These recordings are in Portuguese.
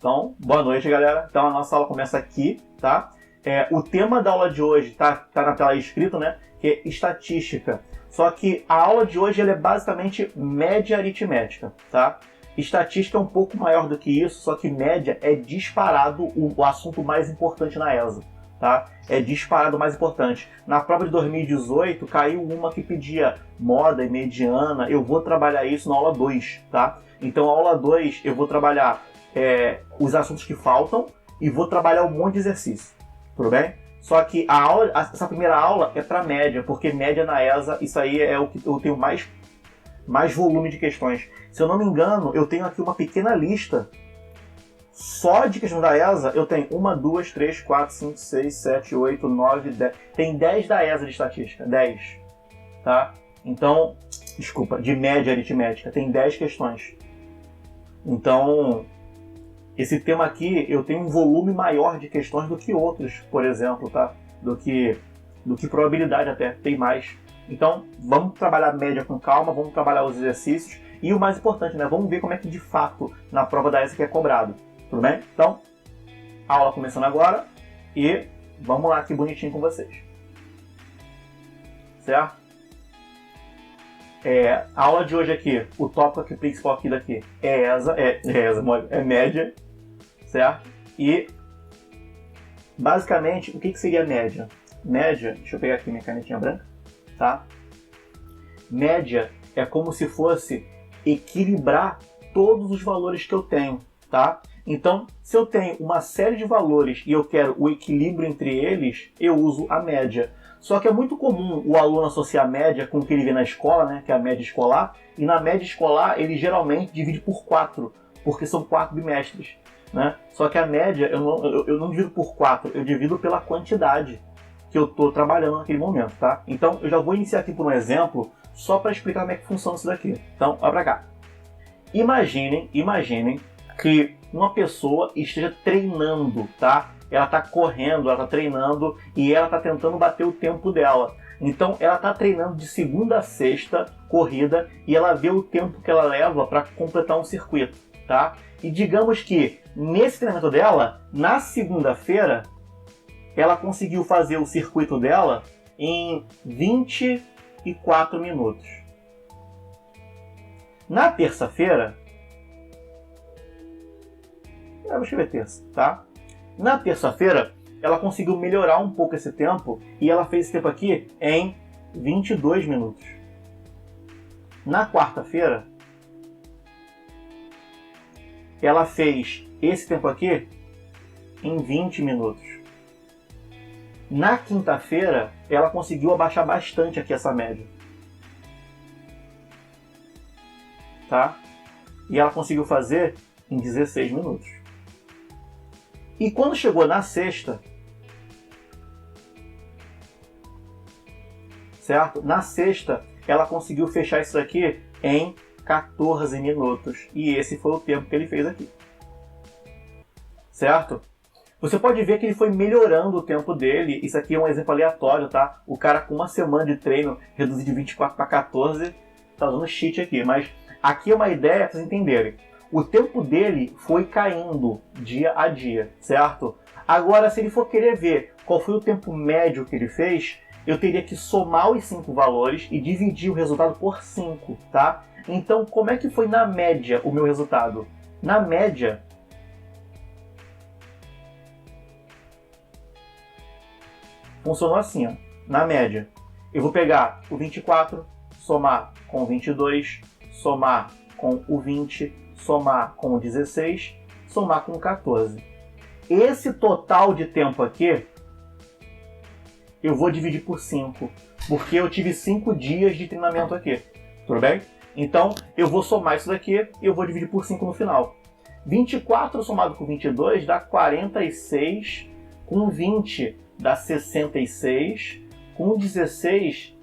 Então, boa noite, galera. Então, a nossa aula começa aqui, tá? O tema da aula de hoje tá na tela aí escrito, né? Que é estatística. Só que a aula de hoje ela é basicamente média aritmética, tá? Estatística é um pouco maior do que isso, só que média é disparado o assunto mais importante na ESA, tá? É disparado o mais importante. Na prova de 2018, caiu uma que pedia moda e mediana. Eu vou trabalhar isso na aula 2, tá? Então, a aula 2, eu vou trabalhar os assuntos que faltam e vou trabalhar um monte de exercício, tudo bem? Só que essa primeira aula é para média, porque média na ESA, isso aí é o que eu tenho mais volume de questões. Se eu não me engano, eu tenho aqui uma pequena lista só de questões da ESA. Eu tenho 1, 2, 3, 4, 5, 6, 7, 8, 9, 10. Tem 10 da ESA de estatística. 10. Tá? Então, desculpa, de média aritmética. Tem 10 questões. Então, esse tema aqui, eu tenho um volume maior de questões do que outros, por exemplo, tá? Do que probabilidade até. Tem mais. Então, vamos trabalhar a média com calma, vamos trabalhar os exercícios. E o mais importante, né? Vamos ver como é que de fato na prova da ESA que é cobrado. Tudo bem? Então, aula começando agora e vamos lá aqui bonitinho com vocês. Certo? A aula de hoje aqui, o tópico aqui principal aqui daqui é média, certo? E basicamente, o que seria média? Média, deixa eu pegar aqui minha canetinha branca, tá? Média é como se fosse equilibrar todos os valores que eu tenho, tá? Então, se eu tenho uma série de valores e eu quero o equilíbrio entre eles, eu uso a média. Só que é muito comum o aluno associar a média com o que ele vê na escola, né, que é a média escolar, e na média escolar ele geralmente divide por 4, porque são 4 bimestres, né? Só que a média eu não divido por 4, eu divido pela quantidade que eu estou trabalhando naquele momento, tá? Então, eu já vou iniciar aqui por um exemplo, só para explicar como é que funciona isso daqui. Então, olha para cá. Imaginem que uma pessoa esteja treinando, tá? Ela está correndo, ela está treinando e ela está tentando bater o tempo dela. Então, ela está treinando de segunda a sexta, corrida, e ela vê o tempo que ela leva para completar um circuito, tá? E digamos que, nesse treinamento dela, na segunda-feira, ela conseguiu fazer o circuito dela em 24 minutos. Na terça-feira, eu vou escrever terça, tá? Na terça-feira, ela conseguiu melhorar um pouco esse tempo e ela fez esse tempo aqui em 22 minutos. Na quarta-feira, ela fez esse tempo aqui em 20 minutos. Na quinta-feira, ela conseguiu abaixar bastante aqui essa média. Tá? E ela conseguiu fazer em 16 minutos. E quando chegou na sexta, certo? Na sexta, ela conseguiu fechar isso aqui em 14 minutos. E esse foi o tempo que ele fez aqui. Certo? Você pode ver que ele foi melhorando o tempo dele. Isso aqui é um exemplo aleatório, tá? O cara com uma semana de treino reduzido de 24 para 14, tá usando cheat aqui. Mas aqui é uma ideia para vocês entenderem. O tempo dele foi caindo dia a dia, certo? Agora, se ele for querer ver qual foi o tempo médio que ele fez, eu teria que somar os 5 valores e dividir o resultado por 5, tá? Então, como é que foi na média o meu resultado? Na média, funcionou assim, ó. Na média, eu vou pegar o 24, somar com o 22, somar com o 20, somar com o 16, somar com o 14. Esse total de tempo aqui, eu vou dividir por 5, porque eu tive 5 dias de treinamento aqui, tudo bem? Então, eu vou somar isso daqui e eu vou dividir por 5 no final. 24 somado com 22 dá 46, com 20 dá 66, com 16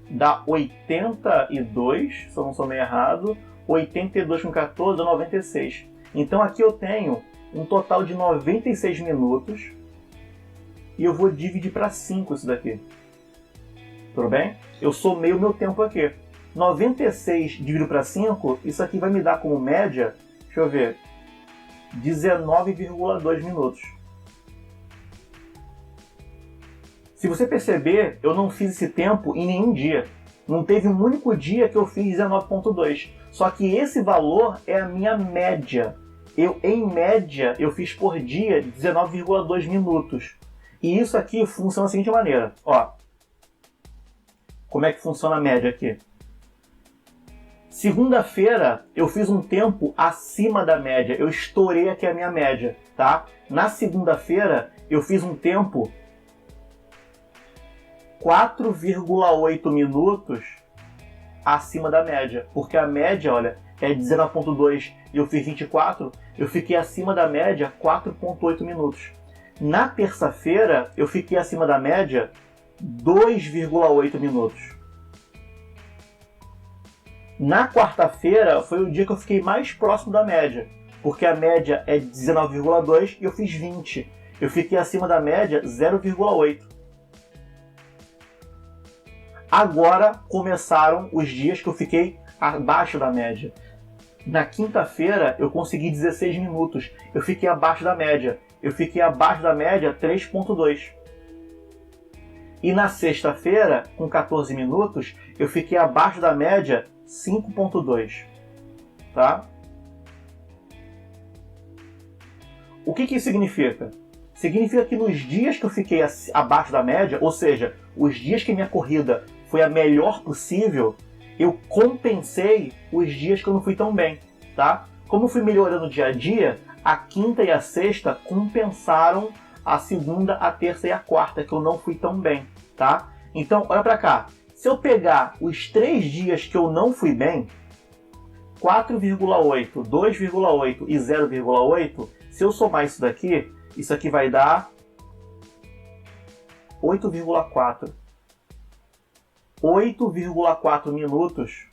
dá 82, se eu não somei errado, 82 com 14 dá 96. Então aqui eu tenho um total de 96 minutos e eu vou dividir para 5 isso daqui. Tudo bem? Eu somei o meu tempo aqui. 96 dividido para 5, isso aqui vai me dar como média, deixa eu ver, 19,2 minutos. Se você perceber, eu não fiz esse tempo em nenhum dia. Não teve um único dia que eu fiz 19,2. Só que esse valor é a minha média. Em média, eu fiz por dia 19,2 minutos. E isso aqui funciona da seguinte maneira. Ó, como é que funciona a média aqui? Segunda-feira, eu fiz um tempo acima da média. Eu estourei aqui a minha média, tá? Na segunda-feira, eu fiz um tempo 4,8 minutos acima da média. Porque a média, olha, é 19,2 e eu fiz 24, eu fiquei acima da média 4,8 minutos. Na terça-feira, eu fiquei acima da média 2,8 minutos. Na quarta-feira, foi o dia que eu fiquei mais próximo da média. Porque a média é 19,2 e eu fiz 20. Eu fiquei acima da média 0,8. Agora começaram os dias que eu fiquei abaixo da média. Na quinta-feira eu consegui 16 minutos. Eu fiquei abaixo da média. Eu fiquei abaixo da média 3,2. E na sexta-feira, com 14 minutos, eu fiquei abaixo da média 5,2. Tá? O que isso significa? Significa que nos dias que eu fiquei abaixo da média, ou seja, os dias que minha corrida foi a melhor possível, eu compensei os dias que eu não fui tão bem, tá? Como eu fui melhorando dia a dia, a quinta e a sexta compensaram a segunda, a terça e a quarta, que eu não fui tão bem, tá? Então, olha pra cá. Se eu pegar os 3 dias que eu não fui bem, 4,8, 2,8 e 0,8, se eu somar isso aqui vai dar 8,4. 8,4 minutos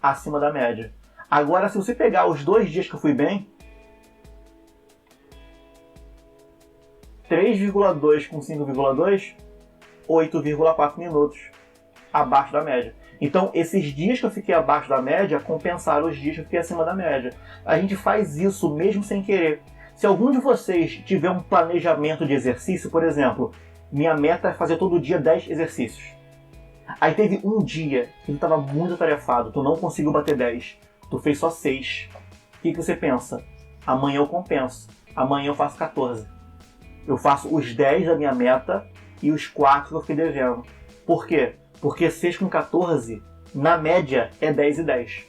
acima da média. Agora, se você pegar os 2 dias que eu fui bem, 3,2 com 5,2, 8,4 minutos abaixo da média. Então, esses dias que eu fiquei abaixo da média compensaram os dias que eu fiquei acima da média. A gente faz isso mesmo sem querer. Se algum de vocês tiver um planejamento de exercício, por exemplo, minha meta é fazer todo dia 10 exercícios. Aí teve um dia que tu estava muito atarefado, tu não conseguiu bater 10, tu fez só 6. O que você pensa? Amanhã eu compenso, amanhã eu faço 14. Eu faço os 10 da minha meta e os 4 que eu fiquei devendo. Por quê? Porque 6 com 14, na média, é 10 e 10.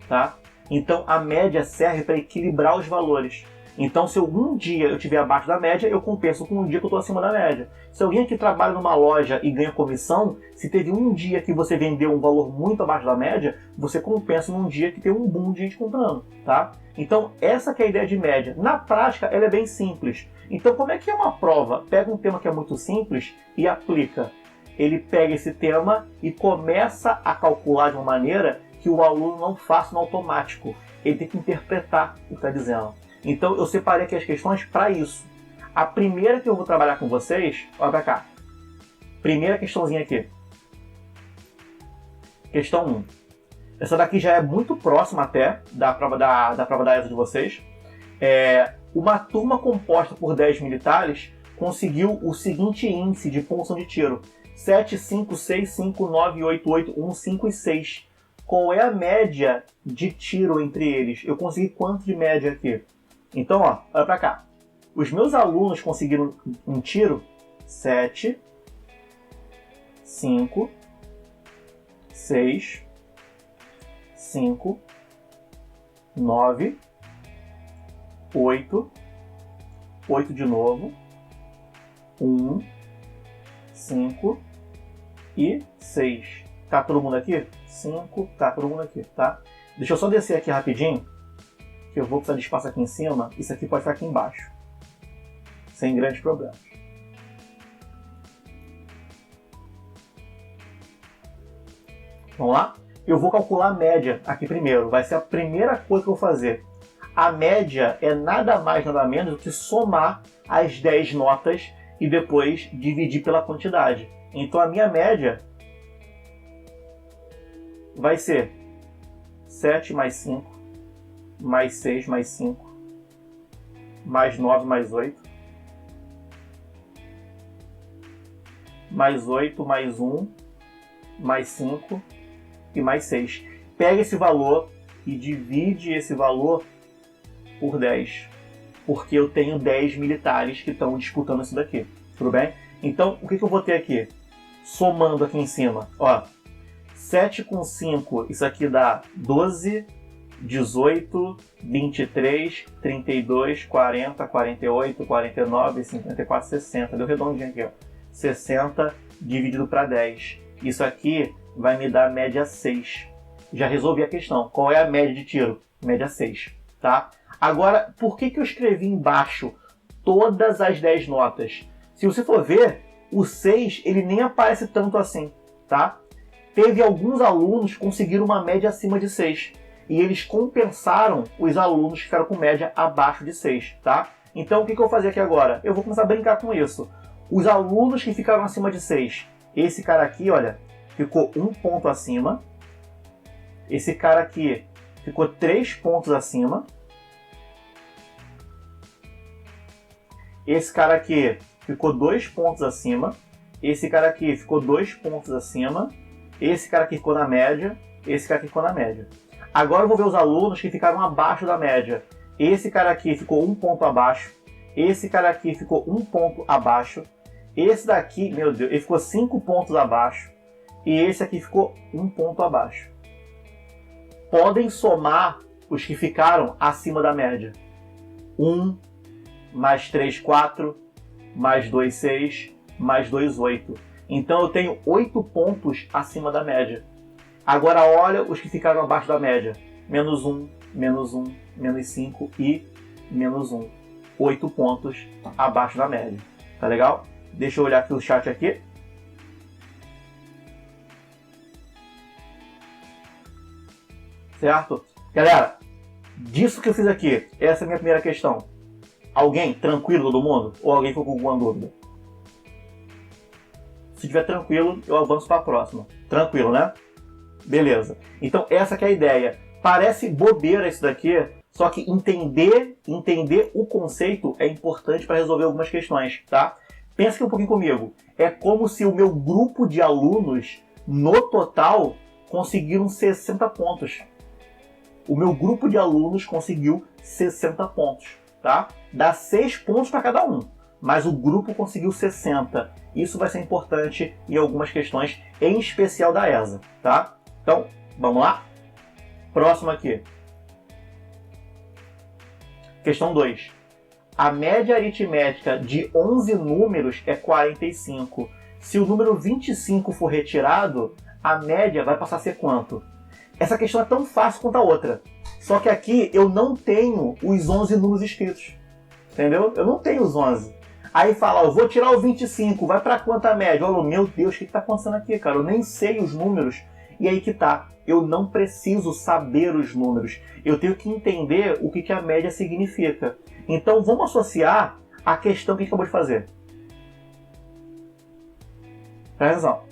Tá? Então a média serve para equilibrar os valores. Então, se algum dia eu estiver abaixo da média, eu compenso com um dia que eu estou acima da média. Se alguém aqui trabalha numa loja e ganha comissão, se teve um dia que você vendeu um valor muito abaixo da média, você compensa num dia que tem um boom de gente comprando, tá? Então, essa que é a ideia de média. Na prática, ela é bem simples. Então, como é que é uma prova? Pega um tema que é muito simples e aplica. Ele pega esse tema e começa a calcular de uma maneira que o aluno não faça no automático. Ele tem que interpretar o que está dizendo. Então eu separei aqui as questões para isso. A primeira que eu vou trabalhar com vocês, olha para cá. Primeira questãozinha aqui. Questão 1. Essa daqui já é muito próxima até da prova da ESA de vocês. Uma turma composta por 10 militares conseguiu o seguinte índice de pontuação de tiro: 7, 5, 6, 5, 9, 8, 8, 1, 5 e 6. Qual é a média de tiro entre eles? Eu consegui quanto de média aqui? Então, ó, olha pra cá. Os meus alunos conseguiram um tiro 7, 5, 6, 5, 9, 8, 8 de novo, 1, 5 e 6. Tá todo mundo aqui? 5, tá todo mundo aqui, tá? Deixa eu só descer aqui rapidinho, que eu vou precisar de espaço aqui em cima. Isso aqui pode ficar aqui embaixo, sem grandes problemas. Vamos lá? Eu vou calcular a média aqui primeiro. Vai ser a primeira coisa que eu vou fazer. A média é nada mais, nada menos do que somar as 10 notas e depois dividir pela quantidade. Então a minha média vai ser 7 mais 5, mais 6 mais 5, mais 9 mais 8, mais 8 mais 1, mais 5 e mais 6. Pega esse valor e divide esse valor por 10. Porque eu tenho 10 militares que estão disputando isso daqui. Tudo bem? Então, o que eu vou ter aqui? Somando aqui em cima. Ó, 7 com 5, isso aqui dá 12, 18, 23, 32, 40, 48, 49, 54, 60. Deu redondinho aqui, ó. 60 dividido para 10. Isso aqui vai me dar média 6. Já resolvi a questão. Qual é a média de tiro? Média 6, tá? Agora, por que eu escrevi embaixo todas as 10 notas? Se você for ver, o 6 ele nem aparece tanto assim, tá? Teve alguns alunos que conseguiram uma média acima de 6. E eles compensaram os alunos que ficaram com média abaixo de 6, tá? Então, o que eu vou fazer aqui agora? Eu vou começar a brincar com isso. Os alunos que ficaram acima de 6, esse cara aqui, olha, ficou 1 ponto acima. Esse cara aqui ficou 3 pontos acima. Esse cara aqui ficou 2 pontos acima. Esse cara aqui ficou 2 pontos acima. Esse cara aqui ficou na média. Esse cara aqui ficou na média. Agora eu vou ver os alunos que ficaram abaixo da média. Esse cara aqui ficou 1 ponto abaixo. Esse cara aqui ficou 1 ponto abaixo. Esse daqui, meu Deus, ele ficou 5 pontos abaixo. E esse aqui ficou 1 ponto abaixo. Podem somar os que ficaram acima da média. 1, mais 3, 4, mais 2, 6, mais 2, 8. Então eu tenho 8 pontos acima da média. Agora olha os que ficaram abaixo da média. Menos 1, menos 1, menos 5 e menos 1. 8 pontos abaixo da média. Tá legal? Deixa eu olhar aqui o chat aqui. Certo? Galera, disso que eu fiz aqui, essa é a minha primeira questão. Alguém tranquilo, todo mundo? Ou alguém ficou com alguma dúvida? Se estiver tranquilo, eu avanço para a próxima. Tranquilo, né? Beleza. Então essa que é a ideia. Parece bobeira isso daqui, só que entender o conceito é importante para resolver algumas questões, tá? Pensa aqui um pouquinho comigo. É como se o meu grupo de alunos, no total, conseguiram 60 pontos. O meu grupo de alunos conseguiu 60 pontos, tá? Dá 6 pontos para cada um, mas o grupo conseguiu 60. Isso vai ser importante em algumas questões, em especial da ESA, tá? Então, vamos lá? Próximo aqui. Questão 2. A média aritmética de 11 números é 45. Se o número 25 for retirado, a média vai passar a ser quanto? Essa questão é tão fácil quanto a outra. Só que aqui eu não tenho os 11 números escritos. Entendeu? Eu não tenho os 11. Aí fala, eu vou tirar o 25, vai para quanta média? Olha, meu Deus, o que está acontecendo aqui, cara? Eu nem sei os números. E aí que tá. Eu não preciso saber os números. Eu tenho que entender o que a média significa. Então vamos associar a questão que a gente acabou de fazer. Presta atenção.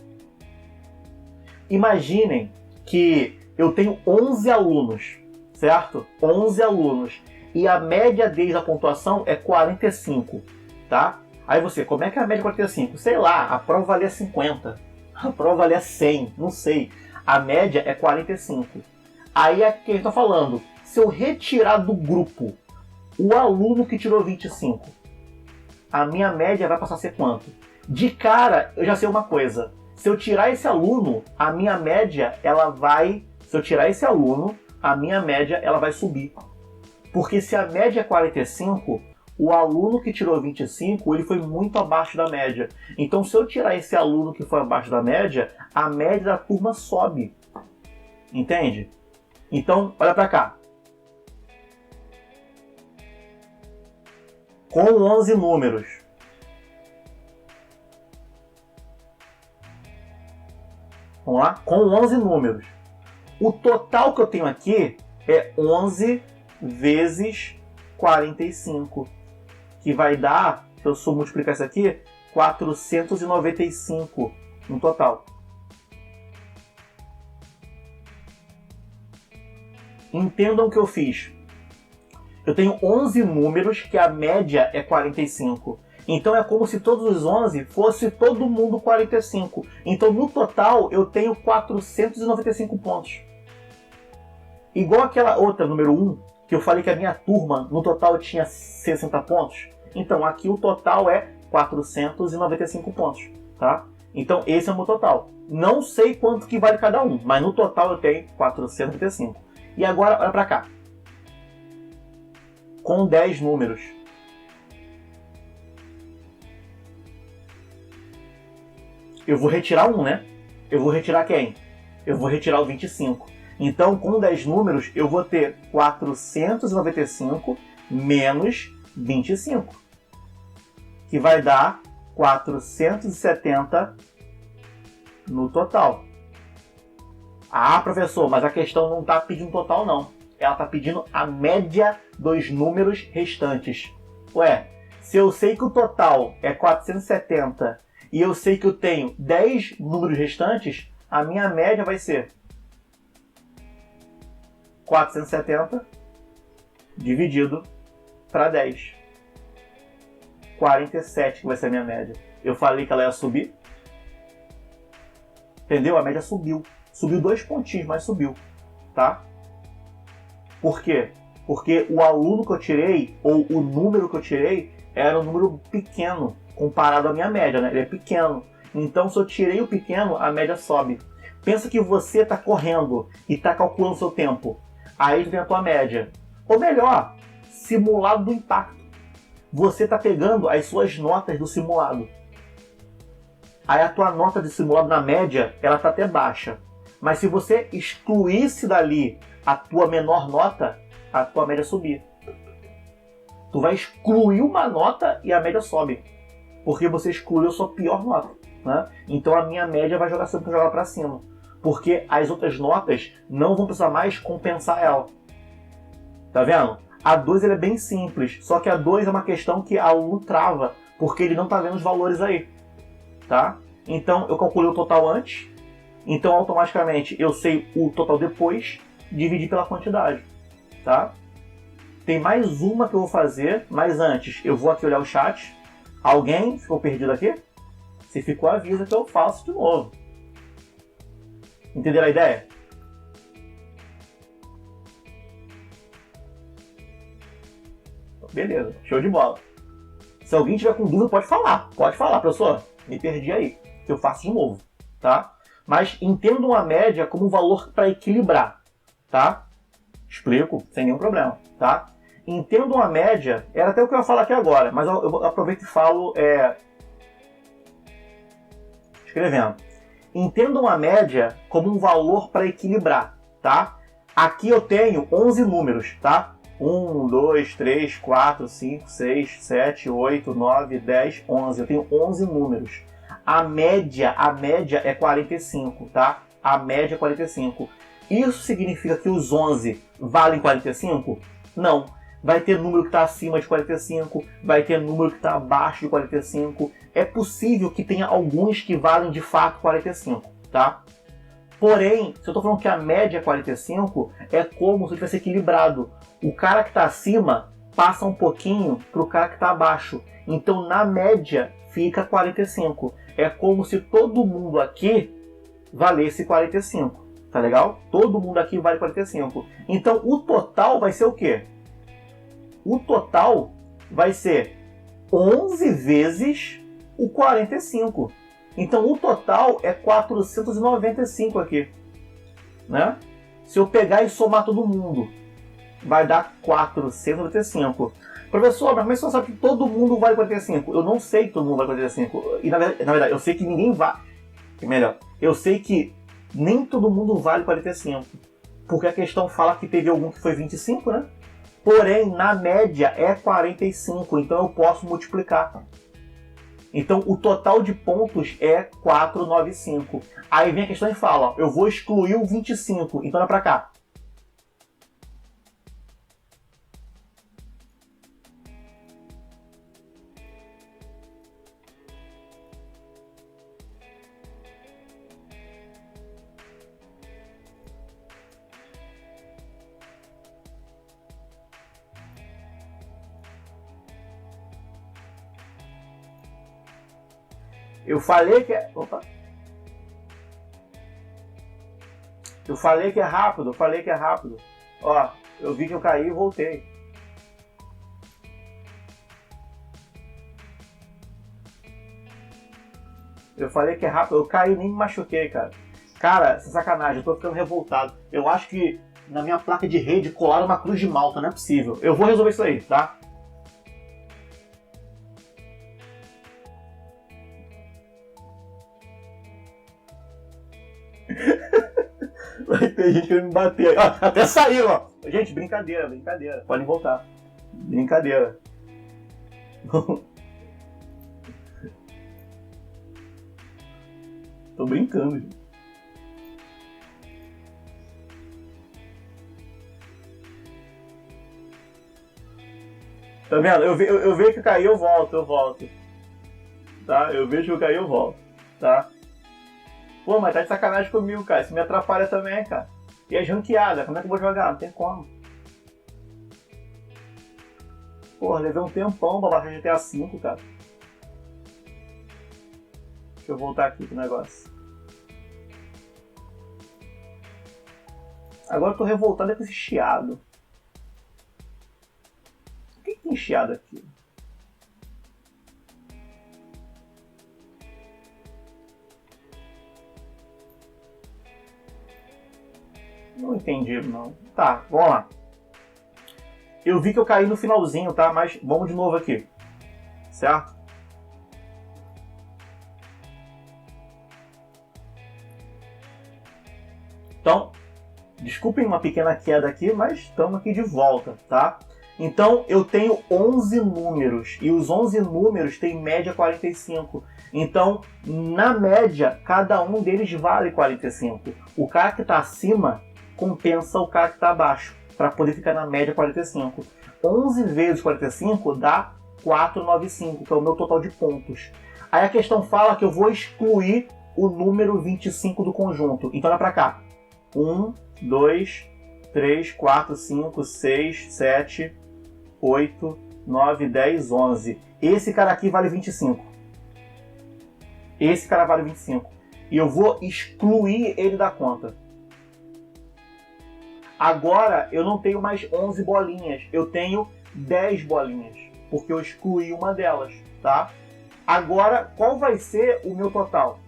Imaginem que eu tenho 11 alunos, certo? 11 alunos. E a média deles, a pontuação, é 45, tá? Aí você, como é que é a média 45? Sei lá, a prova valia 50. A prova valia 100, não sei. A média é 45. Aí é que a gente está falando. Se eu retirar do grupo o aluno que tirou 25, a minha média vai passar a ser quanto? De cara, eu já sei uma coisa. Se eu tirar esse aluno, a minha média, ela vai... Se eu tirar esse aluno, a minha média, ela vai subir. Porque se a média é 45, o aluno que tirou 25, ele foi muito abaixo da média. Então, se eu tirar esse aluno que foi abaixo da média, a média da turma sobe. Entende? Então, olha para cá. Com 11 números. Vamos lá? Com 11 números. O total que eu tenho aqui é 11 vezes 45. Que vai dar, se eu só multiplicar isso aqui, 495 no total. Entendam o que eu fiz. Eu tenho 11 números que a média é 45. Então é como se todos os 11 fosse todo mundo 45. Então no total eu tenho 495 pontos. Igual aquela outra, número 1, que eu falei que a minha turma no total tinha 60 pontos. Então aqui o total é 495 pontos, tá? Então esse é o meu total. Não sei quanto que vale cada um, mas no total eu tenho 495. E agora, olha pra cá. Com 10 números. Eu vou retirar um, né? Eu vou retirar quem? Eu vou retirar o 25. Então, com 10 números, eu vou ter 495 menos 25. Que vai dar 470 no total. Ah, professor, mas a questão não está pedindo total, não. Ela está pedindo a média dos números restantes. Ué, se eu sei que o total é 470 e eu sei que eu tenho 10 números restantes, a minha média vai ser 470 dividido para 10. 47 que vai ser a minha média. Eu falei que ela ia subir. Entendeu? A média subiu. Subiu 2 pontinhos, mas subiu. Tá? Por quê? Porque o aluno que eu tirei, ou o número que eu tirei, era um número pequeno, comparado à minha média, né? Ele é pequeno. Então, se eu tirei o pequeno, a média sobe. Pensa que você está correndo e está calculando o seu tempo. Aí tu tem a tua média. Ou melhor, simulado do impacto. Você está pegando as suas notas do simulado. Aí a tua nota de simulado na média, ela está até baixa. Mas se você excluísse dali a tua menor nota, a tua média subir. Tu vai excluir uma nota e a média sobe. Porque você excluiu a sua pior nota. Né? Então a minha média vai jogar sempre jogar para cima. Porque as outras notas não vão precisar mais compensar ela. Tá vendo? A 2 é bem simples. Só que a 2 é uma questão que a aluno trava. Porque ele não está vendo os valores aí. Tá? Então eu calculei o total antes. Então automaticamente eu sei o total depois. Dividir pela quantidade. Tá? Tem mais uma que eu vou fazer. Mas antes eu vou aqui olhar o chat. Alguém ficou perdido aqui? Se ficou, avisa que eu faço de novo. Entenderam a ideia? Beleza, show de bola. Se alguém tiver com dúvida, pode falar. Pode falar, professor. Me perdi aí, que eu faço de novo, tá? Mas entendam a média como um valor para equilibrar, tá? Explico, sem nenhum problema, tá? Entendam a média, era até o que eu ia falar aqui agora, mas eu aproveito e falo escrevendo. Entendam a média como um valor para equilibrar, tá? Aqui eu tenho 11 números, tá? 1, 2, 3, 4, 5, 6, 7, 8, 9, 10, 11. Eu tenho 11 números. A média é 45, tá? A média é 45. Isso significa que os 11 valem 45? Não. Vai ter número que está acima de 45, vai ter número que está abaixo de 45. É possível que tenha alguns que valem de fato 45, tá? Porém, se eu estou falando que a média é 45, é como se tivesse equilibrado. O cara que está acima passa um pouquinho para o cara que está abaixo. Então, na média, fica 45. É como se todo mundo aqui valesse 45. Tá legal? Todo mundo aqui vale 45. Então, o total vai ser o quê? O total vai ser 11 vezes o 45. Então, o total é 495 aqui. Né? Se eu pegar e somar todo mundo, vai dar 495. Professor, mas você sabe que todo mundo vale 45. Eu não sei que todo mundo vale 45. E, na verdade, eu sei que ninguém vale. Melhor, eu sei que nem todo mundo vale 45. Porque a questão fala que teve algum que foi 25, né? Porém, na média é 45. Então, eu posso multiplicar. Então, o total de pontos é 495. Aí vem a questão e fala, ó, eu vou excluir o 25. Então, olha pra cá. Eu falei que é... Opa. Eu falei que é rápido, Ó, eu vi que eu caí e voltei. Eu falei que é rápido, eu caí e nem me machuquei, cara. Cara, sem sacanagem, eu tô ficando revoltado. Eu acho que na minha placa de rede colaram uma cruz de Malta, não é possível. Eu vou resolver isso aí, tá? Vai ter gente querendo me bater. Ó, até saiu, ó. Gente, brincadeira. Podem voltar. Brincadeira. Tô brincando, gente. Tá vendo? Eu vejo que caiu, eu volto. Tá? Eu vejo que eu caí, eu volto. Tá? Pô, mas tá de sacanagem comigo, cara. Isso me atrapalha também, cara. E as ranqueadas, como é que eu vou jogar? Não tem como. Porra, levei um tempão pra baixar GTA V, cara. Deixa eu voltar aqui pro negócio. Agora eu tô revoltado com esse chiado. O que tem chiado aqui? Não entendi, não. Tá, vamos lá. Eu vi que eu caí no finalzinho, tá? Mas vamos de novo aqui. Certo? Então, desculpem uma pequena queda aqui, mas estamos aqui de volta, tá? Então, eu tenho 11 números. E os 11 números têm média 45. Então, na média, cada um deles vale 45. O cara que está acima compensa o cara que está abaixo, para poder ficar na média 45. 11 vezes 45 dá 495, que é o meu total de pontos. Aí a questão fala que eu vou excluir o número 25 do conjunto. Então olha para cá. 1, 2, 3, 4, 5, 6, 7, 8, 9, 10, 11. Esse cara aqui vale 25. Esse cara vale 25. E eu vou excluir ele da conta. Agora eu não tenho mais 11 bolinhas, eu tenho 10 bolinhas, porque eu excluí uma delas, tá? Agora, qual vai ser o meu total?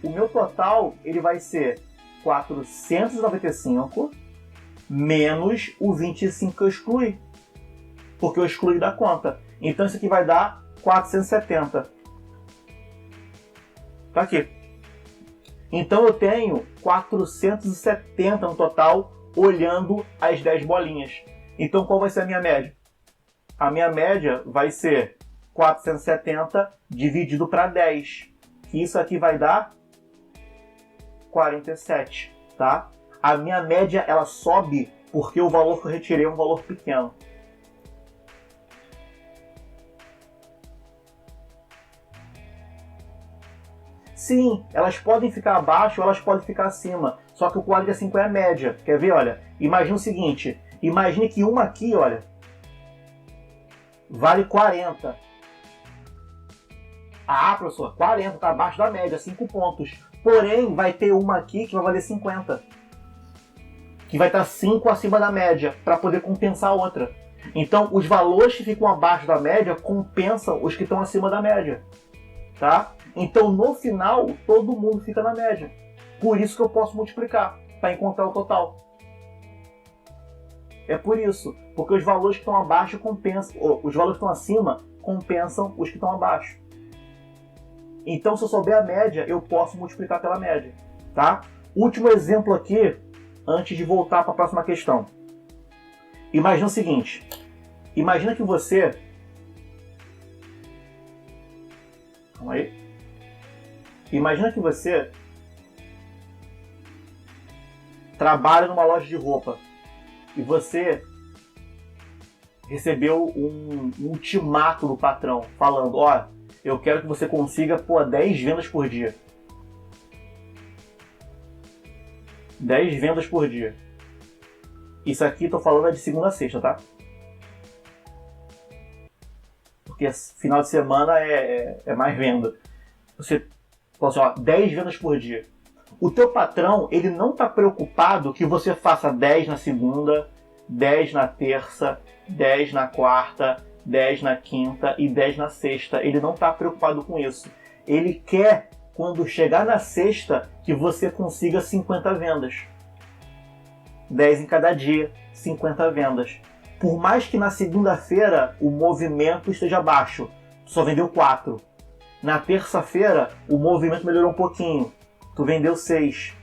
O meu total ele vai ser 495 menos o 25 que eu excluí, porque eu excluí da conta. Então isso aqui vai dar 470. Tá aqui. Então eu tenho 470 no total, olhando as 10 bolinhas. Então qual vai ser a minha média? A minha média vai ser 470 dividido para 10. Que isso aqui vai dar 47, tá? A minha média ela sobe porque o valor que eu retirei é um valor pequeno. Sim, elas podem ficar abaixo ou elas podem ficar acima. Só que o 45 é a média. Quer ver? Olha, imagina o seguinte. Imagine que uma aqui, olha, vale 40. Ah, professor, 40 está abaixo da média, 5 pontos. Porém, vai ter uma aqui que vai valer 50. Que vai estar 5 acima da média, para poder compensar a outra. Então, os valores que ficam abaixo da média compensam os que estão acima da média. Tá? Então, no final, todo mundo fica na média. Por isso que eu posso multiplicar, para encontrar o total. É por isso. Porque os valores que estão abaixo compensam... Os valores que estão acima compensam os que estão abaixo. Então, se eu souber a média, eu posso multiplicar pela média. Tá? Último exemplo aqui, antes de voltar para a próxima questão. Imagina o seguinte. Imagina que você... Calma aí. Imagina que você trabalha numa loja de roupa e você recebeu um ultimato do patrão falando, ó, eu quero que você consiga 10 vendas por dia. 10 vendas por dia. Isso aqui tô falando é de segunda a sexta, tá? Porque final de semana é mais venda. Você falou assim, ó, 10 vendas por dia. O teu patrão, ele não está preocupado que você faça 10 na segunda, 10 na terça, 10 na quarta, 10 na quinta e 10 na sexta. Ele não está preocupado com isso. Ele quer, quando chegar na sexta, que você consiga 50 vendas. 10 em cada dia, 50 vendas. Por mais que na segunda-feira o movimento esteja baixo, tu só vendeu 4. Na terça-feira o movimento melhorou um pouquinho, tu vendeu 6.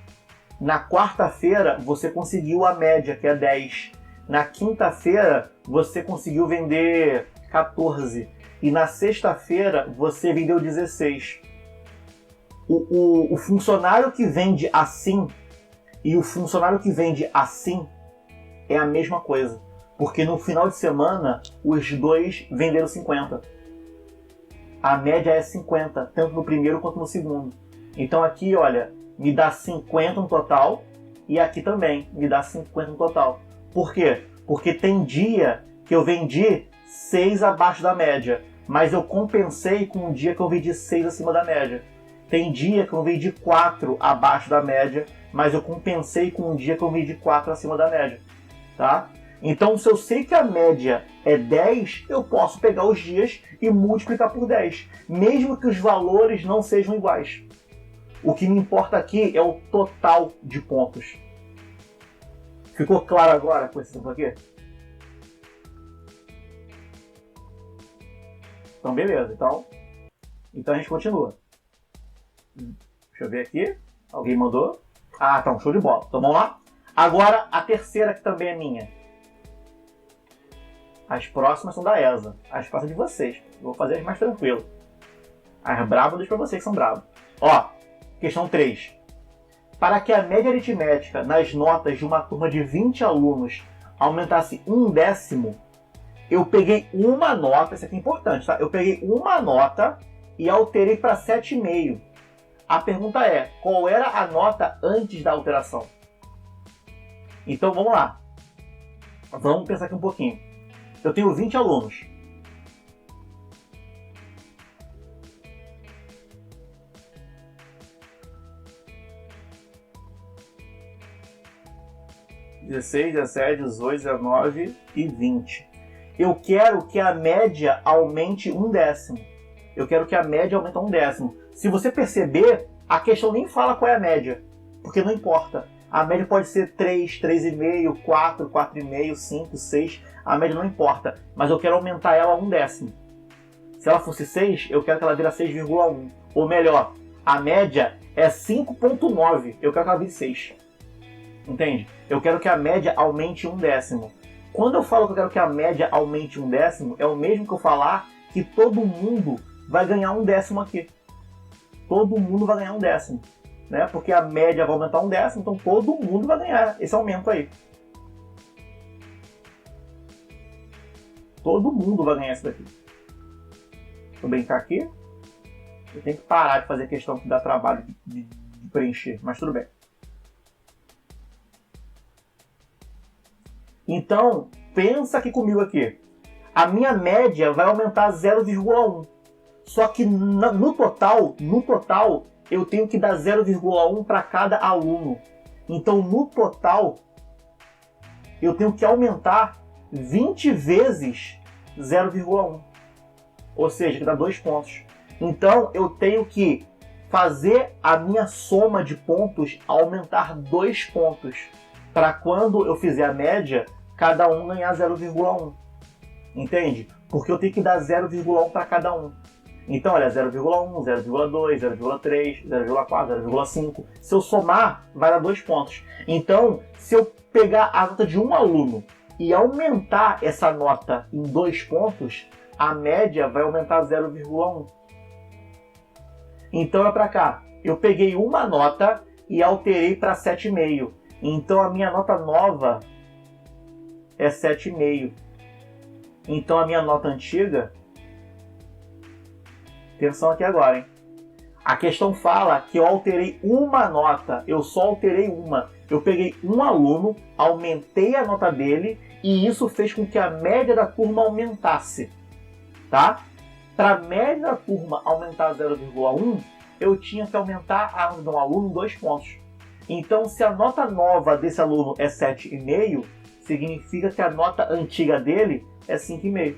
Na quarta-feira você conseguiu a média, que é 10. Na quinta-feira você conseguiu vender 14. E na sexta-feira você vendeu 16. O funcionário que vende assim e o funcionário que vende assim é a mesma coisa. Porque no final de semana, os dois venderam 50. A média é 50, tanto no primeiro quanto no segundo. Então aqui, olha, me dá 50 no total. E aqui também me dá 50 no total. Por quê? Porque tem dia que eu vendi 6 abaixo da média. Mas eu compensei com um dia que eu vendi 6 acima da média. Tem dia que eu vendi 4 abaixo da média. Mas eu compensei com um dia que eu vendi 4 acima da média. Tá? Então, se eu sei que a média é 10, eu posso pegar os dias e multiplicar por 10, mesmo que os valores não sejam iguais. O que me importa aqui é o total de pontos. Ficou claro agora com esse exemplo aqui? Então, beleza. Então a gente continua. Deixa eu ver aqui. Alguém mandou? Ah, tá. Show de bola. Então, vamos lá. Agora, a terceira que também é minha. As próximas são da ESA. As próximas de vocês. Eu vou fazer as mais tranquilas. As brabas deixo pra vocês que são brabos. Ó, questão 3. Para que a média aritmética nas notas de uma turma de 20 alunos aumentasse 1/10, eu peguei uma nota, isso aqui é importante, tá? Eu peguei uma nota e alterei para 7,5. A pergunta é, qual era a nota antes da alteração? Então vamos lá. Vamos pensar aqui um pouquinho. Eu tenho 20 alunos. (16, 17, 18, 19 e 20). Eu quero que a média aumente 1/10. Eu quero que a média aumente 1/10. Se você perceber, a questão nem fala qual é a média, porque não importa. A média pode ser 3, 3,5, 4, 4,5, 5, 6. A média não importa, mas eu quero aumentar ela 1/10. Se ela fosse 6, eu quero que ela vire 6,1. Ou melhor, a média é 5,9. Eu quero que ela vire 6. Entende? Eu quero que a média aumente 1/10. Quando eu falo que eu quero que a média aumente 1/10, é o mesmo que eu falar que todo mundo vai ganhar 1/10 aqui. Todo mundo vai ganhar 1/10. Né? Porque a média vai aumentar 1/10, então todo mundo vai ganhar esse aumento aí. Todo mundo vai ganhar isso daqui. Vou brincar aqui. Eu tenho que parar de fazer questão que dá trabalho de preencher, mas tudo bem. Então, pensa aqui comigo aqui. A minha média vai aumentar 0,1. Só que no total, eu tenho que dar 0,1 para cada aluno. Então, no total, eu tenho que aumentar 20 vezes 0,1. Ou seja, que dá 2 pontos. Então, eu tenho que fazer a minha soma de pontos aumentar 2 pontos. Para quando eu fizer a média, cada um ganhar 0,1. Entende? Porque eu tenho que dar 0,1 para cada um. Então, olha, 0,1, 0,2, 0,3, 0,4, 0,5. Se eu somar, vai dar 2 pontos. Então, se eu pegar a nota de um aluno e aumentar essa nota em 2 pontos, a média vai aumentar 0,1. Então, é para cá. Eu peguei uma nota e alterei para 7,5. Então, a minha nota nova é 7,5. Então, a minha nota antiga... Atenção aqui agora, hein? A questão fala que eu alterei uma nota. Eu só alterei uma. Eu peguei um aluno, aumentei a nota dele e isso fez com que a média da turma aumentasse. Tá? Para a média da turma aumentar 0,1, eu tinha que aumentar a nota de um aluno 2 pontos. Então, se a nota nova desse aluno é 7,5, significa que a nota antiga dele é 5,5.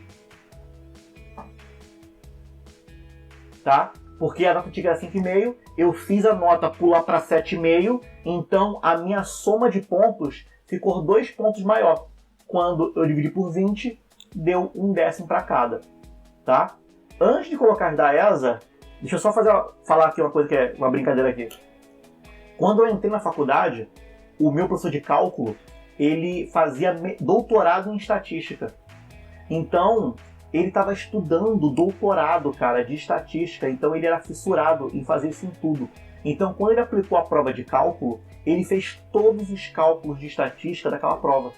Tá? Porque a nota antiga era 5,5, eu fiz a nota pular para 7,5, então a minha soma de pontos ficou 2 pontos maior. Quando eu dividi por 20, deu 1/10 para cada. Tá? Antes de colocar as da ESA, deixa eu só falar aqui uma coisa que é uma brincadeira aqui. Quando eu entrei na faculdade, o meu professor de cálculo, ele fazia doutorado em estatística. Então, ele estava estudando doutorado, cara, de estatística. Então, ele era fissurado em fazer isso em tudo. Então, quando ele aplicou a prova de cálculo, ele fez todos os cálculos de estatística daquela prova.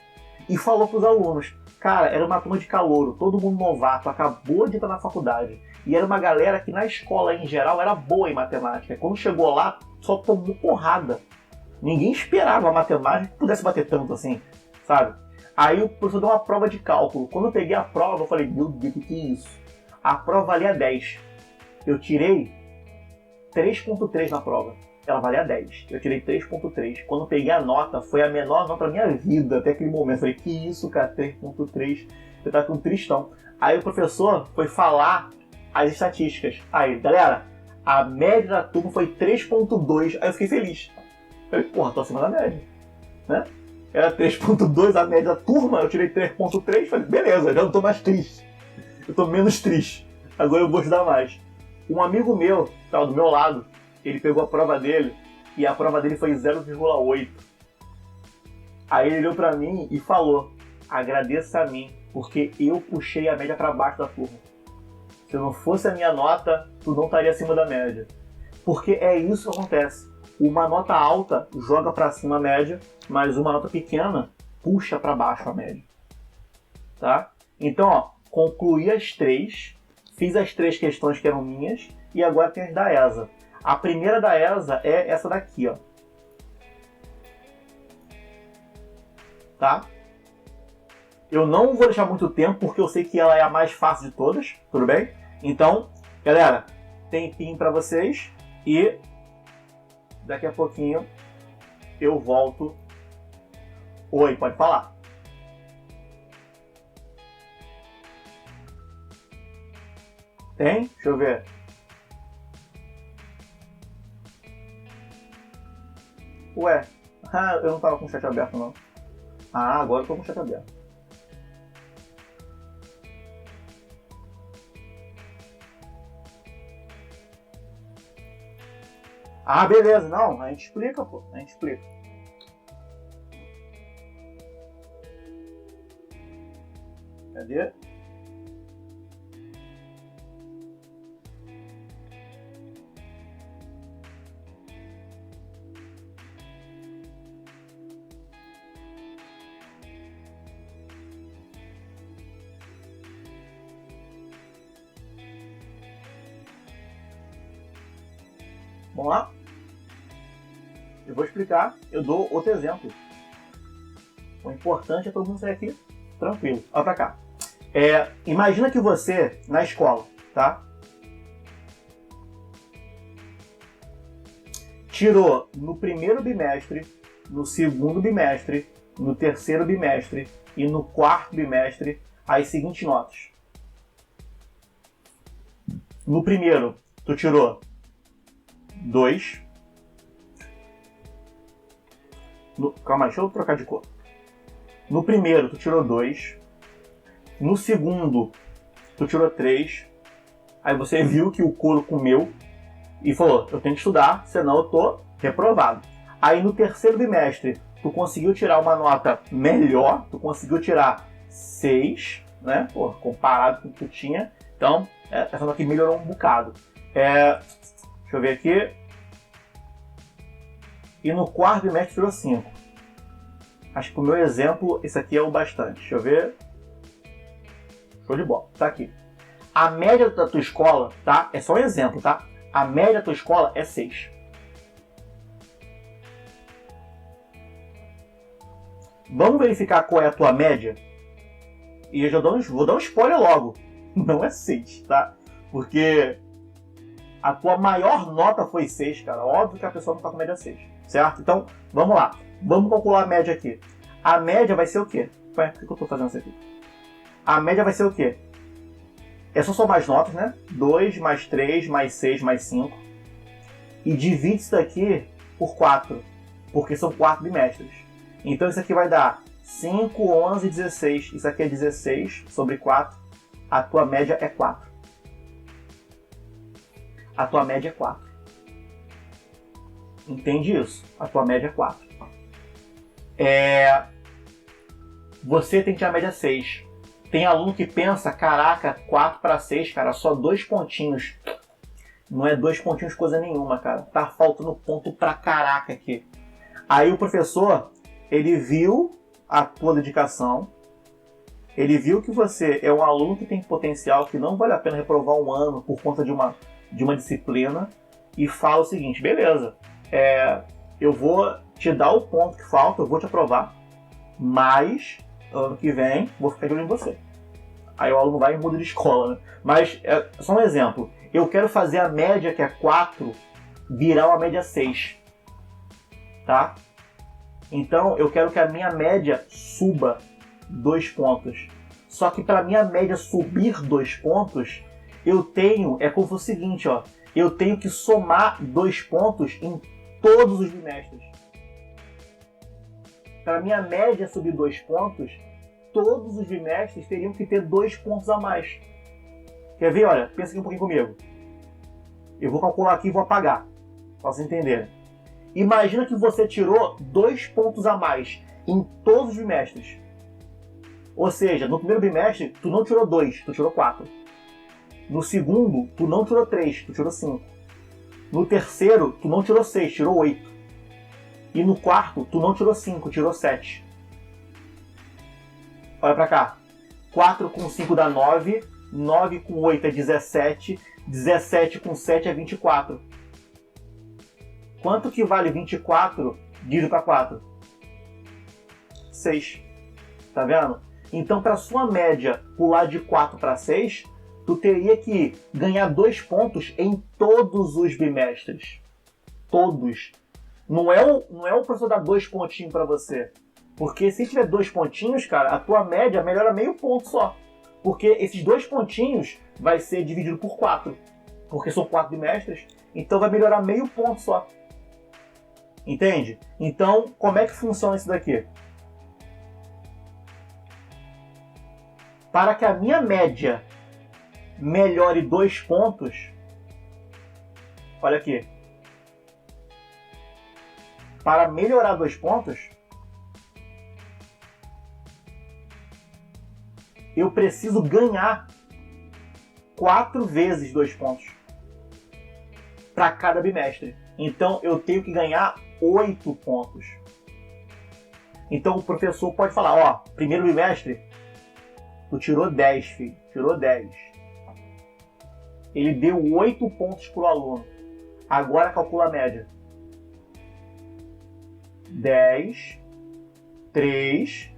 E falou para os alunos, cara, era uma turma de calouro, todo mundo novato, acabou de entrar na faculdade. E era uma galera que na escola, em geral, era boa em matemática. Quando chegou lá, só tomou porrada. Ninguém esperava a matemática que pudesse bater tanto assim, sabe? Aí o professor deu uma prova de cálculo. Quando eu peguei a prova, eu falei, meu Deus, o que é isso? A prova valia 10. Eu tirei 3,3 na prova. Ela valia 10. Eu tirei 3,3. Quando eu peguei a nota, foi a menor nota da minha vida até aquele momento. Eu falei, que isso, cara, 3,3. Eu tava com um tristão. Aí o professor foi falar as estatísticas. Aí, galera, a média da turma foi 3,2. Aí eu fiquei feliz. Eu falei, porra, tô acima da média, né? Era 3,2 a média da turma, eu tirei 3,3, falei, beleza, já não tô mais triste. Eu tô menos triste. Agora eu vou estudar mais. Um amigo meu, que estava do meu lado, ele pegou a prova dele e a prova dele foi 0,8. Aí ele olhou pra mim e falou, agradeça a mim, porque eu puxei a média pra baixo da turma. Se não fosse a minha nota, tu não estaria acima da média. Porque é isso que acontece. Uma nota alta joga para cima a média, mas uma nota pequena puxa para baixo a média. Tá? Então, ó, concluí as 3, fiz as 3 questões que eram minhas e agora tem as da ESA. A primeira da ESA é essa daqui, ó. Tá? Eu não vou deixar muito tempo porque eu sei que ela é a mais fácil de todas, tudo bem? Então, galera, tempinho para vocês e daqui a pouquinho eu volto. Oi, pode falar. Tem? Deixa eu ver. Ué, eu não tava com o chat aberto não. Ah, agora eu tô com o chat aberto. Ah, beleza. Não, a gente explica, pô. A gente explica. Cadê? Vamos lá? Eu vou explicar, eu dou outro exemplo. O importante é todo mundo sair aqui tranquilo. Olha pra cá. Imagina que você, na escola, tá? Tirou no primeiro bimestre, no segundo bimestre, no terceiro bimestre e no quarto bimestre as seguintes notas. No primeiro, tu tirou 2. Calma aí, deixa eu trocar de cor. No primeiro, tu tirou 2. No segundo, tu tirou 3. Aí você viu que o couro comeu e falou, eu tenho que estudar, senão eu tô reprovado. Aí no terceiro bimestre, tu conseguiu tirar uma nota melhor, tu conseguiu tirar 6, né? Pô, comparado com o que tu tinha. Então, essa nota aqui melhorou um bocado. Deixa eu ver aqui. E no quarto bimestre tirou 5. Acho que pro meu exemplo, esse aqui é o bastante. Deixa eu ver. Show de bola. Tá aqui. A média da tua escola, tá? É só um exemplo, tá? A média da tua escola é 6. Vamos verificar qual é a tua média? E eu já vou dar um spoiler logo. Não é 6, tá? Porque A tua maior nota foi 6, cara. Óbvio que a pessoa não está com média 6, certo? Então, vamos lá. Vamos calcular a média aqui. A média vai ser o quê? Ué, por que eu estou fazendo isso aqui? A média vai ser o quê? É só somar as notas, né? 2, mais 3, mais 6, mais 5. E divide isso daqui por 4. Porque são 4 bimestres. Então isso aqui vai dar 5, 11, 16. Isso aqui é 16 sobre 4. A tua média é 4. A tua média é 4. Entende isso? A tua média é 4. Você tem que ter a média 6. Tem aluno que pensa, caraca, 4 para 6, cara, só 2 pontinhos. Não é 2 pontinhos coisa nenhuma, cara. Tá faltando ponto pra caraca aqui. Aí o professor, ele viu a tua dedicação, ele viu que você é um aluno que tem potencial, que não vale a pena reprovar um ano por conta de uma disciplina, e fala o seguinte, beleza, eu vou te dar o ponto que falta, eu vou te aprovar, mas ano que vem vou ficar de olho em você. Aí o aluno vai e muda de escola, né? Mas, só um exemplo, eu quero fazer a média, que é 4, virar uma média 6. Tá? Então, eu quero que a minha média suba 2 pontos. Só que para minha média subir 2 pontos, eu tenho, é como se fosse o seguinte, ó, eu tenho que somar 2 pontos em todos os bimestres. Para minha média subir 2 pontos, todos os bimestres teriam que ter 2 pontos a mais. Quer ver? Olha, pensa aqui um pouquinho comigo. Eu vou calcular aqui e vou apagar, para vocês entenderem. Imagina que você tirou 2 pontos a mais em todos os bimestres. Ou seja, no primeiro bimestre, tu não tirou 2, tu tirou 4. No segundo, tu não tirou 3, tu tirou 5. No terceiro, tu não tirou 6, tirou 8. E no quarto, tu não tirou 5, tirou 7. Olha pra cá. 4 com 5 dá 9. 9 com 8 é 17. 17 com 7 é 24. Quanto que vale 24 dividido para 4? 6. Tá vendo? Então, para sua média pular de 4 para 6, tu teria que ganhar 2 pontos em todos os bimestres. Todos. Não é o professor dar 2 pontinhos para você. Porque se tiver 2 pontinhos, cara, a tua média melhora meio ponto só. Porque esses 2 pontinhos vai ser dividido por 4. Porque são 4 bimestres. Então vai melhorar meio ponto só. Entende? Então, como é que funciona isso daqui? Para que a minha média melhore 2 pontos, olha aqui. Para melhorar 2 pontos, eu preciso ganhar 4 vezes 2 pontos para cada bimestre. Então, eu tenho que ganhar 8 pontos. Então, o professor pode falar, ó, primeiro bimestre, tu tirou 10, filho. Tirou 10. Ele deu 8 pontos pro aluno. Agora calcula a média. 10, 3,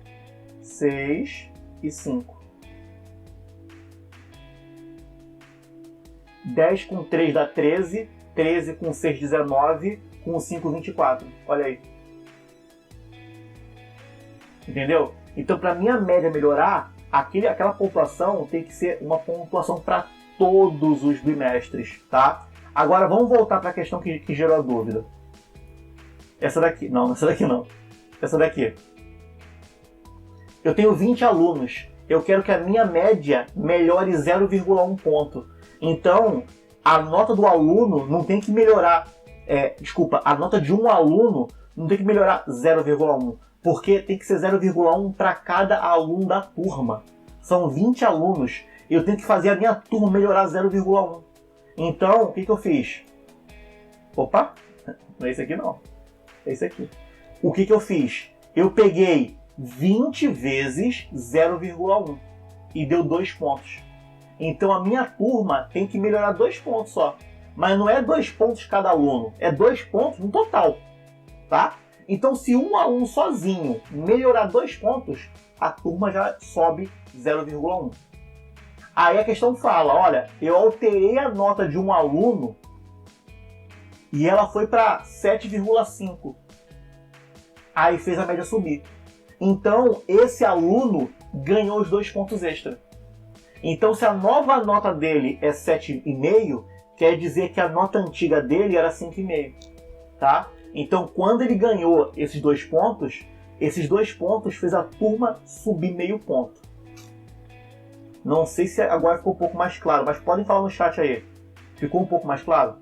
6 e 5. 10 com 3 dá 13. 13 com 6, 19. Com 5, 24. Olha aí. Entendeu? Então, para minha média melhorar, aquela pontuação tem que ser uma pontuação para todos os bimestres, tá? Agora, vamos voltar para a questão que gerou a dúvida. Essa daqui. Não, essa daqui não. Essa daqui. Eu tenho 20 alunos. Eu quero que a minha média melhore 0,1 ponto. Então, a nota do aluno não tem que melhorar... a nota de um aluno não tem que melhorar 0,1. Porque tem que ser 0,1 para cada aluno da turma. São 20 alunos. Eu tenho que fazer a minha turma melhorar 0,1. Então, o que eu fiz? Opa, não é esse aqui não. É esse aqui. O que eu fiz? Eu peguei 20 vezes 0,1 e deu 2 pontos. Então a minha turma tem que melhorar 2 pontos só. Mas não é 2 pontos cada aluno, é 2 pontos no total, tá? Então se um aluno sozinho melhorar 2 pontos, a turma já sobe 0,1. Aí a questão fala, olha, eu alterei a nota de um aluno E ela foi para 7,5. Aí fez a média subir. Então, esse aluno ganhou os 2 pontos extra. Então, se a nova nota dele é 7,5, quer dizer que a nota antiga dele era 5,5. Tá? Então, quando ele ganhou esses 2 pontos fez a turma subir meio ponto. Não sei se agora ficou um pouco mais claro, mas podem falar no chat aí. Ficou um pouco mais claro?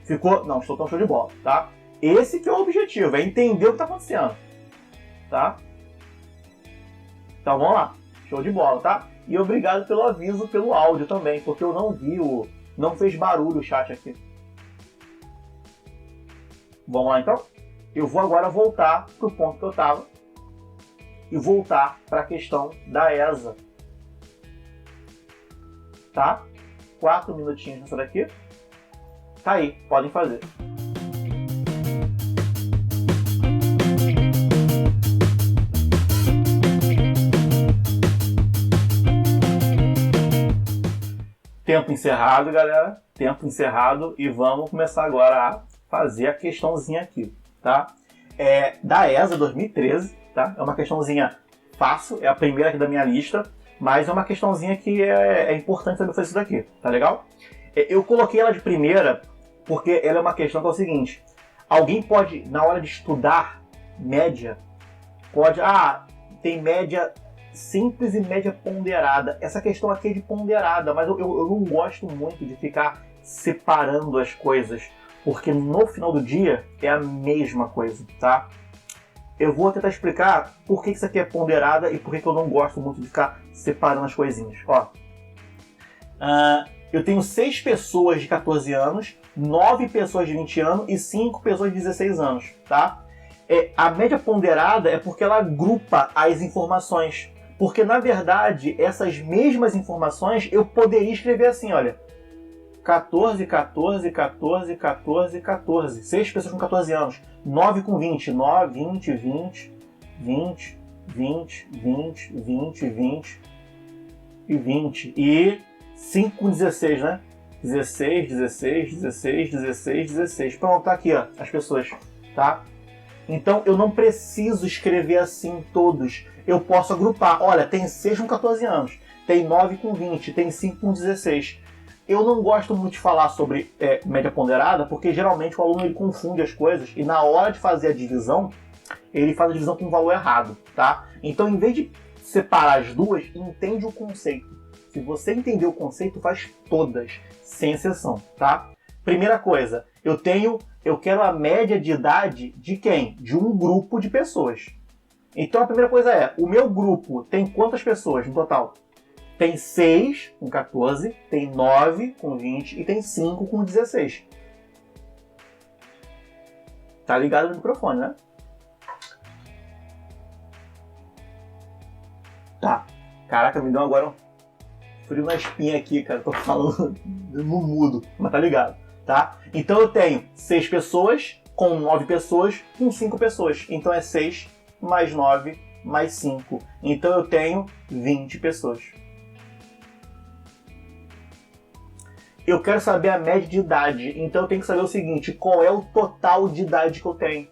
Ficou? Não, estou tão show de bola, tá? Esse que é o objetivo, é entender o que está acontecendo, tá? Então vamos lá, show de bola, tá? E obrigado pelo aviso, pelo áudio também, porque eu não vi não fez barulho o chat aqui. Vamos lá então? Eu vou agora voltar para o ponto que eu estava e voltar para a questão da ESA. Tá? 4 minutinhos nessa daqui. Tá aí, podem fazer. Tempo encerrado, galera. Tempo encerrado e vamos começar agora a fazer a questãozinha aqui, tá? Da ESA 2013, tá? É uma questãozinha fácil, é a primeira aqui da minha lista, mas é uma questãozinha que é importante saber fazer isso daqui, tá legal? Eu coloquei ela de primeira porque ela é uma questão que é o seguinte: alguém pode, na hora de estudar média, tem média simples e média ponderada. Essa questão aqui é de ponderada, mas eu não gosto muito de ficar separando as coisas, porque no final do dia é a mesma coisa, tá? Eu vou tentar explicar por que isso aqui é ponderada e por que eu não gosto muito de ficar separando as coisinhas. Ó, eu tenho 6 pessoas de 14 anos, 9 pessoas de 20 anos e 5 pessoas de 16 anos, tá? A média ponderada é porque ela agrupa as informações. Porque, na verdade, essas mesmas informações eu poderia escrever assim, olha. 14, 14, 14, 14, 14. 6 pessoas com 14 anos. 9 com 20. 9, 20, 20, 20, 20, 20, 20, 20 e 20. E 5 com 16, né? 16, 16, 16, 16, 16. Pronto, tá aqui, ó, as pessoas, tá? Então, eu não preciso escrever assim todos. Eu posso agrupar. Olha, tem 6 com 14 anos, tem 9 com 20, tem 5 com 16. Eu não gosto muito de falar sobre média ponderada, porque geralmente o aluno ele confunde as coisas e na hora de fazer a divisão, ele faz a divisão com um valor errado, tá? Então, em vez de separar as duas, entende o conceito. Se você entender o conceito, faz todas, sem exceção, tá? Primeira coisa, eu quero a média de idade de quem? De um grupo de pessoas. Então a primeira coisa é, o meu grupo tem quantas pessoas no total? Tem 6 com 14, tem 9 com 20 e tem 5 com 16. Tá ligado no microfone, né? Tá. Caraca, me deu agora um frio na espinha aqui, cara. Tô falando no mudo, mas tá ligado, tá? Então eu tenho 6 pessoas com 9 pessoas com 5 pessoas. Então é 6 mais 9 mais 5. Então eu tenho 20 pessoas. Eu quero saber a média de idade. Então eu tenho que saber o seguinte: qual é o total de idade que eu tenho?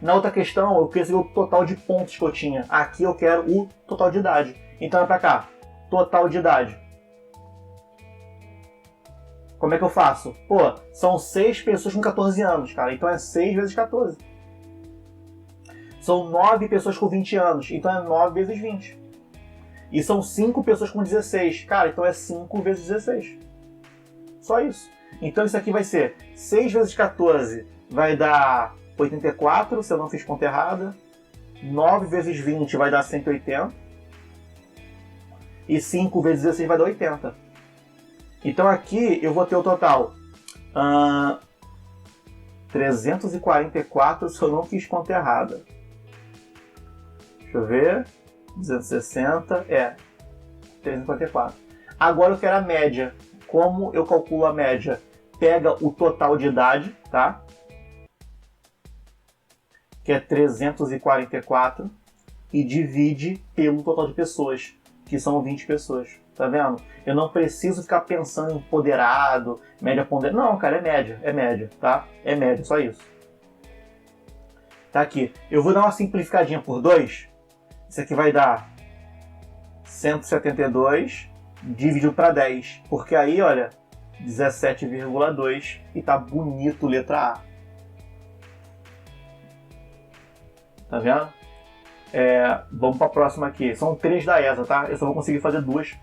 Na outra questão, eu queria saber o total de pontos que eu tinha. Aqui eu quero o total de idade. Então é pra cá. Total de idade. Como é que eu faço? Pô, são 6 pessoas com 14 anos, cara. Então é 6 vezes 14. São 9 pessoas com 20 anos. Então é 9 vezes 20. E são 5 pessoas com 16. Cara, então é 5 vezes 16. Só isso. Então isso aqui vai ser 6 vezes 14 vai dar 84, se eu não fiz conta errada. 9 vezes 20 vai dar 180. E 5 vezes 16 vai dar 80. Então aqui eu vou ter o total 344 se eu não fiz conta errada. Deixa eu ver. 260, 344. Agora eu quero a média. Como eu calculo a média? Pega o total de idade, tá? Que é 344, e divide pelo total de pessoas, que são 20 pessoas. Tá vendo? Eu não preciso ficar pensando em ponderado, média ponderada. Não, cara, é média, tá? É média, só isso. Tá aqui. Eu vou dar uma simplificadinha por 2. Isso aqui vai dar 172 dividido para 10. Porque aí, olha, 17,2 e tá bonito letra A. Tá vendo? Vamos para a próxima aqui. São 3 da ESA, tá? Eu só vou conseguir fazer 2.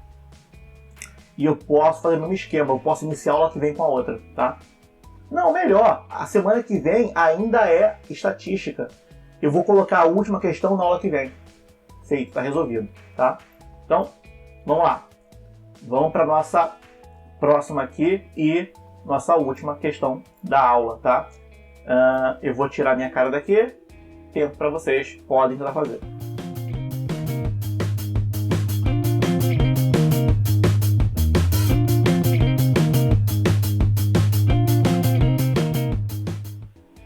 E eu posso fazer o mesmo esquema. Eu posso iniciar a aula que vem com a outra, tá? Não, melhor. A semana que vem ainda é estatística. Eu vou colocar a última questão na aula que vem. Feito, tá resolvido, tá? Então, vamos lá. Vamos para nossa próxima aqui e nossa última questão da aula, tá? Eu vou tirar minha cara daqui. Tempo para vocês, podem tentar fazer.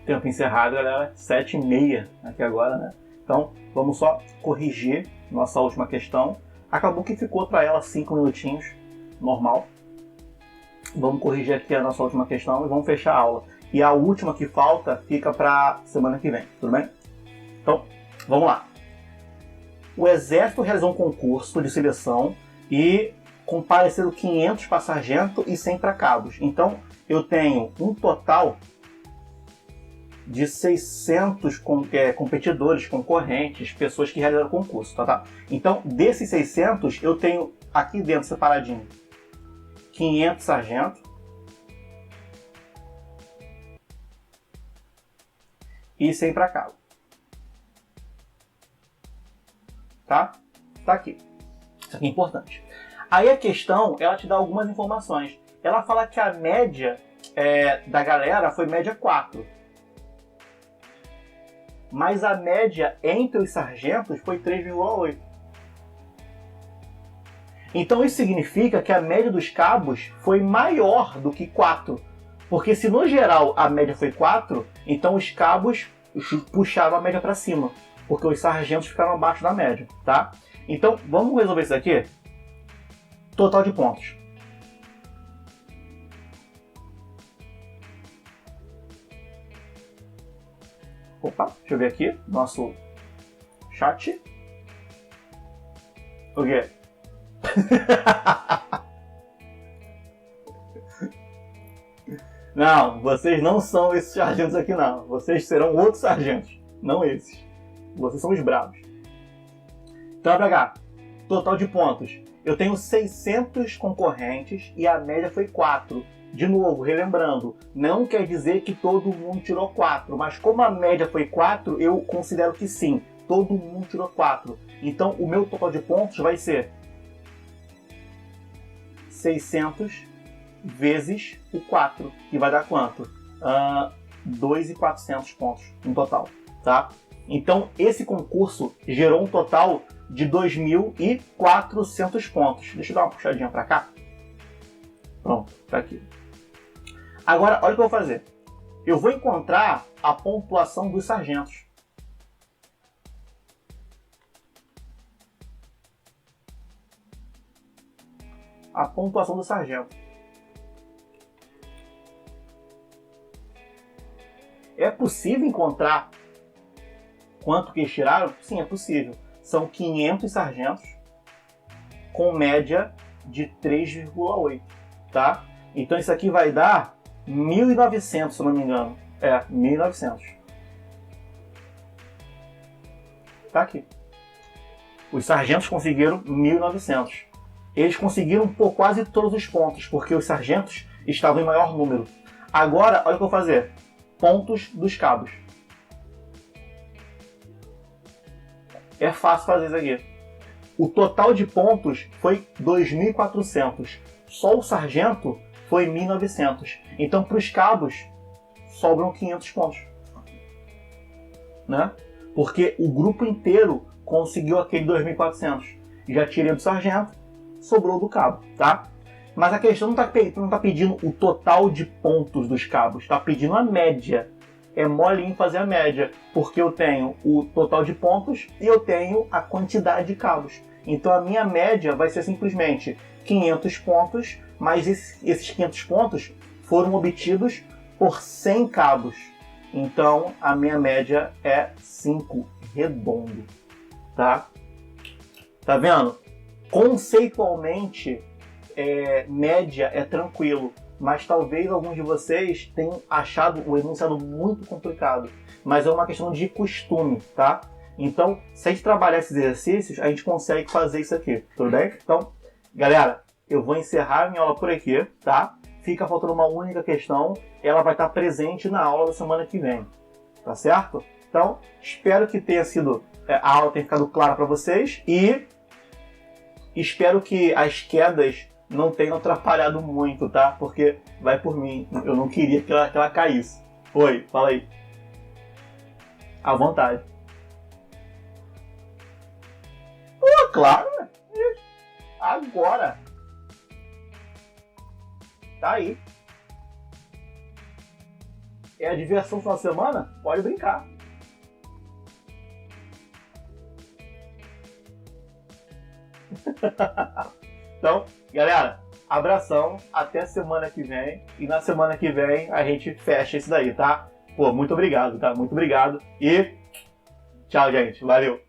Tempo encerrado, galera. 7h30 aqui agora, né? Então, vamos só corrigir nossa última questão. Acabou que ficou para ela 5 minutinhos, normal. Vamos corrigir aqui a nossa última questão e vamos fechar a aula. E a última que falta fica para semana que vem, tudo bem? Então, vamos lá. O Exército realizou um concurso de seleção e compareceram 500 para sargento e 100 para cabos. Então, eu tenho um total de 600 competidores, concorrentes, pessoas que realizaram o concurso, tá? Então, desses 600, eu tenho aqui dentro, separadinho, 500 sargentos e 100 para cabo. Tá? Tá aqui. Isso aqui é importante. Aí a questão, ela te dá algumas informações. Ela fala que a média da galera foi média 4. Mas a média entre os sargentos foi 3,8. Então isso significa que a média dos cabos foi maior do que 4. Porque se no geral a média foi 4, então os cabos puxaram a média para cima. Porque os sargentos ficaram abaixo da média, tá? Então, vamos resolver isso aqui? Total de pontos. Opa, deixa eu ver aqui, nosso chat. O quê? Não, vocês não são esses sargentos aqui não. Vocês serão outros sargentos, não esses. Vocês são os bravos. Então, pra cá. Total de pontos. Eu tenho 600 concorrentes e a média foi 4. De novo, relembrando, não quer dizer que todo mundo tirou 4, mas como a média foi 4, eu considero que sim, todo mundo tirou 4. Então, o meu total de pontos vai ser 600 vezes o 4, que vai dar quanto? 2.400 pontos no total, tá? Então, esse concurso gerou um total de 2.400 pontos. Deixa eu dar uma puxadinha para cá. Pronto, tá aqui. Agora, olha o que eu vou fazer. Eu vou encontrar a pontuação dos sargentos. A pontuação do sargento. É possível encontrar quanto que eles tiraram? Sim, é possível. São 500 sargentos com média de 3,8, tá? Então isso aqui vai dar 1.900, se eu não me engano. 1.900. Tá aqui. Os sargentos conseguiram 1.900. Eles conseguiram por quase todos os pontos, porque os sargentos estavam em maior número. Agora, olha o que eu vou fazer. Pontos dos cabos. É fácil fazer isso aqui. O total de pontos foi 2.400. Só o sargento foi 1.900. Então, para os cabos, sobram 500 pontos. Né? Porque o grupo inteiro conseguiu aquele 2.400. Já tirei do sargento, sobrou do cabo, tá? Mas a questão não está pedindo o total de pontos dos cabos, está pedindo a média. É molinho fazer a média, porque eu tenho o total de pontos e eu tenho a quantidade de cabos. Então a minha média vai ser simplesmente 500 pontos, mas esses 500 pontos foram obtidos por 100 cabos. Então a minha média é 5 redondo, tá? Tá vendo? Conceitualmente, média é tranquilo, mas talvez alguns de vocês tenham achado o enunciado muito complicado. Mas é uma questão de costume, tá? Então, se a gente trabalhar esses exercícios, a gente consegue fazer isso aqui, tudo bem? Então, galera, eu vou encerrar a minha aula por aqui, tá? Fica faltando uma única questão, ela vai estar presente na aula da semana que vem, tá certo? Então, espero que a aula tenha ficado clara para vocês e espero que as quedas não tenham atrapalhado muito, tá? Porque vai por mim, eu não queria que ela caísse. Oi, fala aí. À vontade. Pô, claro, né? Agora. Tá aí. É a diversão do final de semana? Pode brincar. Então, galera, abração, até semana que vem. E na semana que vem a gente fecha isso daí, tá? Pô, muito obrigado, tá? Muito obrigado. E tchau, gente. Valeu.